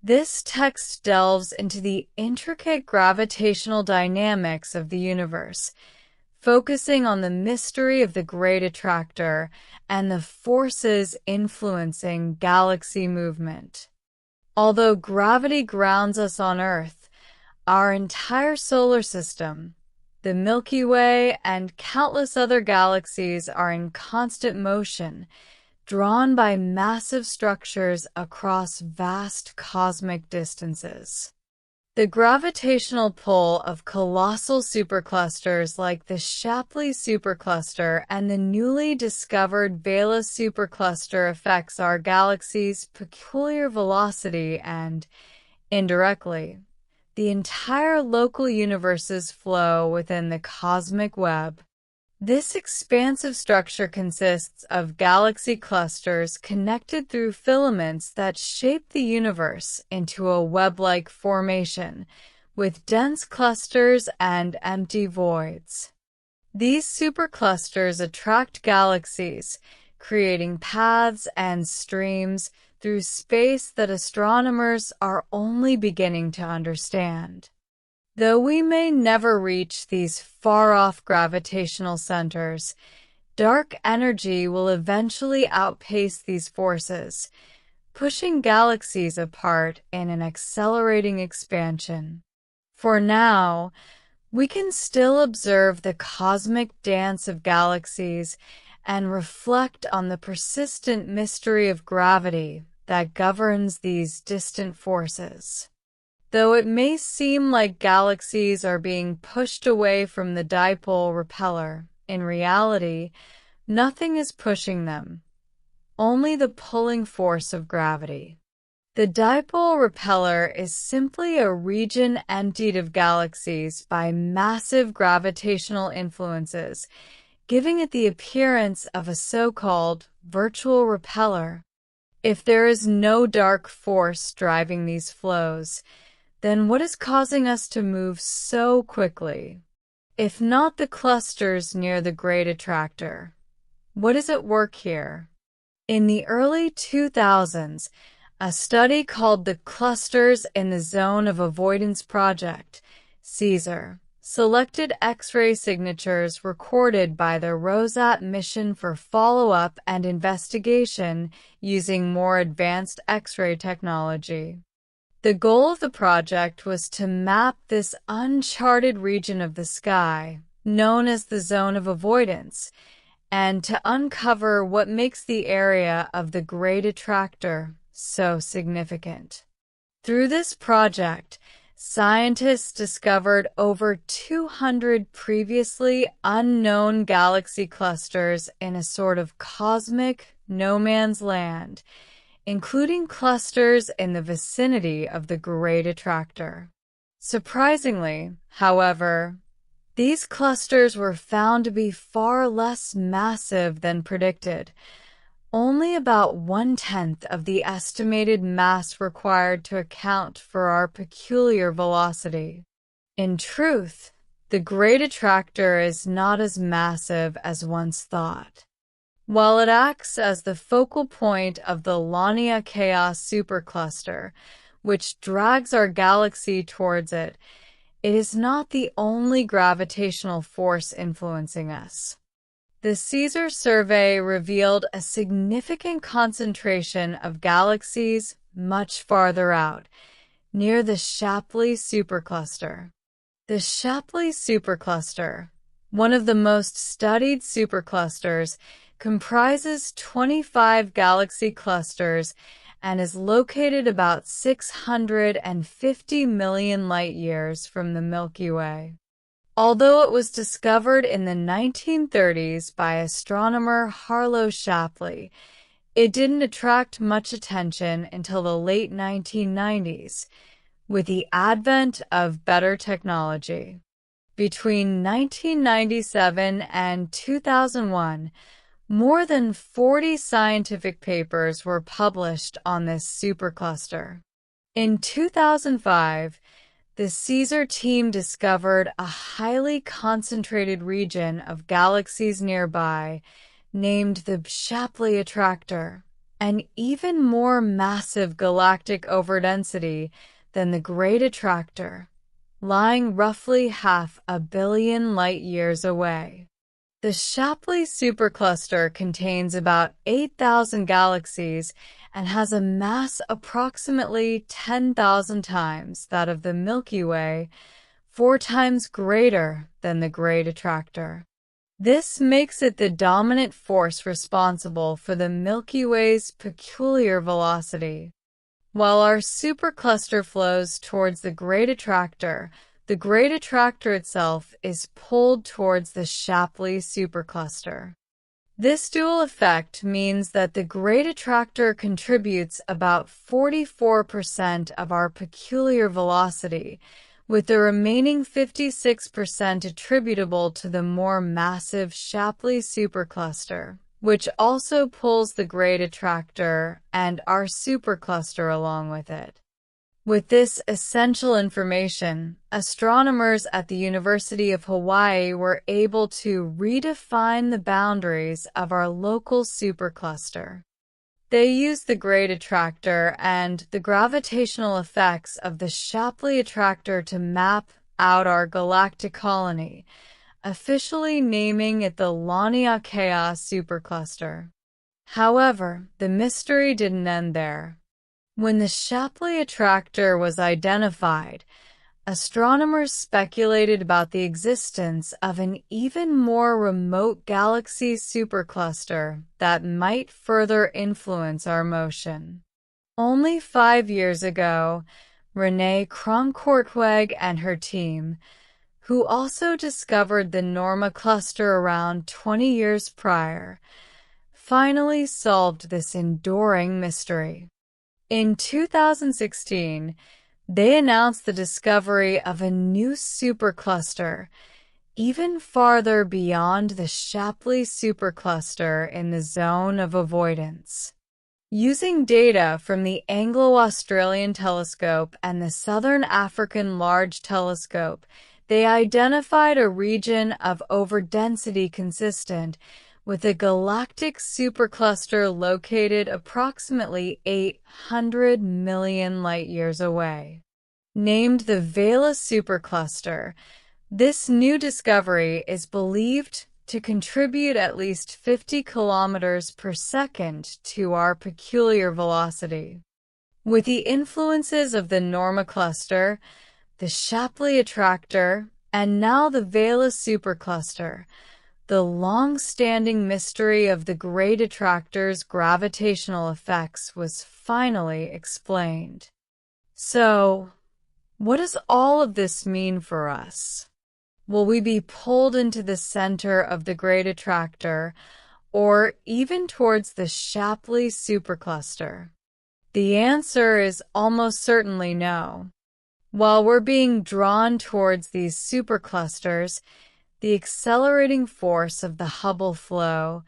This text delves into the intricate gravitational dynamics of the universe, focusing on the mystery of the Great Attractor and the forces influencing galaxy movement. Although gravity grounds us on Earth, our entire solar system, the Milky Way, and countless other galaxies are in constant motion, drawn by massive structures across vast cosmic distances. The gravitational pull of colossal superclusters like the Shapley Supercluster and the newly discovered Vela Supercluster affects our galaxy's peculiar velocity and, indirectly, the entire local universe's flow within the cosmic web. This expansive structure consists of galaxy clusters connected through filaments that shape the universe into a web-like formation, with dense clusters and empty voids. These superclusters attract galaxies, creating paths and streams through space that astronomers are only beginning to understand. Though we may never reach these far-off gravitational centers, dark energy will eventually outpace these forces, pushing galaxies apart in an accelerating expansion. For now, we can still observe the cosmic dance of galaxies and reflect on the persistent mystery of gravity that governs these distant forces. Though it may seem like galaxies are being pushed away from the dipole repeller, in reality, nothing is pushing them, only the pulling force of gravity. The dipole repeller is simply a region emptied of galaxies by massive gravitational influences, giving it the appearance of a so-called virtual repeller. If there is no dark force driving these flows, then what is causing us to move so quickly? If not the clusters near the Great Attractor, what is at work here? In the early 2000s, a study called the Clusters in the Zone of Avoidance Project, CSER, selected X-ray signatures recorded by the Rosat mission for follow-up and investigation using more advanced X-ray technology. The goal of the project was to map this uncharted region of the sky, known as the Zone of Avoidance, and to uncover what makes the area of the Great Attractor so significant. Through this project, scientists discovered over 200 previously unknown galaxy clusters in a sort of cosmic no man's land, including clusters in the vicinity of the Great Attractor. Surprisingly, however, these clusters were found to be far less massive than predicted, only about 1/10 of the estimated mass required to account for our peculiar velocity. In truth, the Great Attractor is not as massive as once thought. While it acts as the focal point of the Lania Chaos supercluster, which drags our galaxy towards it, it is not the only gravitational force influencing us. The CSER survey revealed a significant concentration of galaxies much farther out, near the Shapley supercluster. The Shapley supercluster, one of the most studied superclusters, comprises 25 galaxy clusters and is located about 650 million light-years from the Milky Way. Although it was discovered in the 1930s by astronomer Harlow Shapley, it didn't attract much attention until the late 1990s, with the advent of better technology. Between 1997 and 2001, more than 40 scientific papers were published on this supercluster. In 2005, the CSER team discovered a highly concentrated region of galaxies nearby, named the Shapley Attractor, an even more massive galactic overdensity than the Great Attractor, lying roughly 500 million light-years away. The Shapley Supercluster contains about 8,000 galaxies and has a mass approximately 10,000 times that of the Milky Way, 4 times greater than the Great Attractor. This makes it the dominant force responsible for the Milky Way's peculiar velocity. While our supercluster flows towards the Great Attractor itself is pulled towards the Shapley supercluster. This dual effect means that the Great Attractor contributes about 44% of our peculiar velocity, with the remaining 56% attributable to the more massive Shapley supercluster, which also pulls the Great Attractor and our supercluster along with it. With this essential information, astronomers at the University of Hawaii were able to redefine the boundaries of our local supercluster. They used the Great Attractor and the gravitational effects of the Shapley Attractor to map out our galactic colony, officially naming it the Laniakea supercluster. However, the mystery didn't end there. When the Shapley Attractor was identified, astronomers speculated about the existence of an even more remote galaxy supercluster that might further influence our motion. Only 5 years ago, Renée Kronkortweg and her team, who also discovered the Norma cluster around 20 years prior, finally solved this enduring mystery. In 2016, they announced the discovery of a new supercluster, even farther beyond the Shapley supercluster in the zone of avoidance. Using data from the Anglo-Australian Telescope and the Southern African Large Telescope, they identified a region of overdensity consistent with a galactic supercluster located approximately 800 million light-years away. Named the Vela supercluster, this new discovery is believed to contribute at least 50 kilometers per second to our peculiar velocity. With the influences of the Norma cluster, the Shapley Attractor, and now the Vela supercluster, the long-standing mystery of the Great Attractor's gravitational effects was finally explained. So, what does all of this mean for us? Will we be pulled into the center of the Great Attractor, or even towards the Shapley supercluster? The answer is almost certainly no. While we're being drawn towards these superclusters, the accelerating force of the Hubble flow,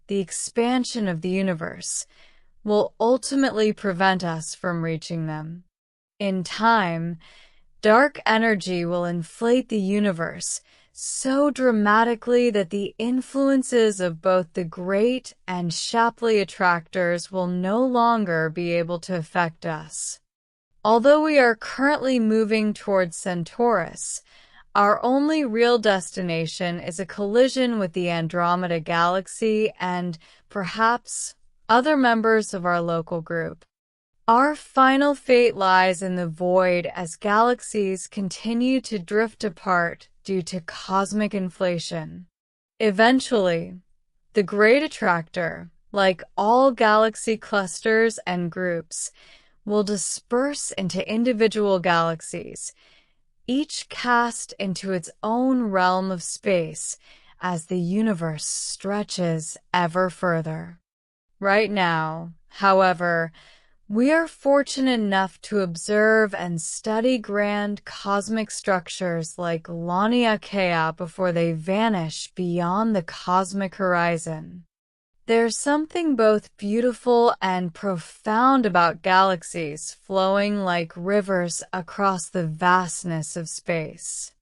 the expansion of the universe, will ultimately prevent us from reaching them. In time, dark energy will inflate the universe so dramatically that the influences of both the Great and Shapley attractors will no longer be able to affect us. Although we are currently moving towards Centaurus, our only real destination is a collision with the Andromeda Galaxy and, perhaps, other members of our local group. Our final fate lies in the void as galaxies continue to drift apart due to cosmic inflation. Eventually, the Great Attractor, like all galaxy clusters and groups, will disperse into individual galaxies, each cast into its own realm of space as the universe stretches ever further. Right now, however, we are fortunate enough to observe and study grand cosmic structures like Laniakea before they vanish beyond the cosmic horizon. There's something both beautiful and profound about galaxies flowing like rivers across the vastness of space.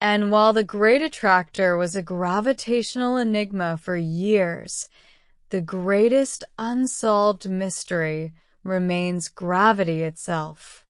And while the Great Attractor was a gravitational enigma for years, the greatest unsolved mystery remains gravity itself.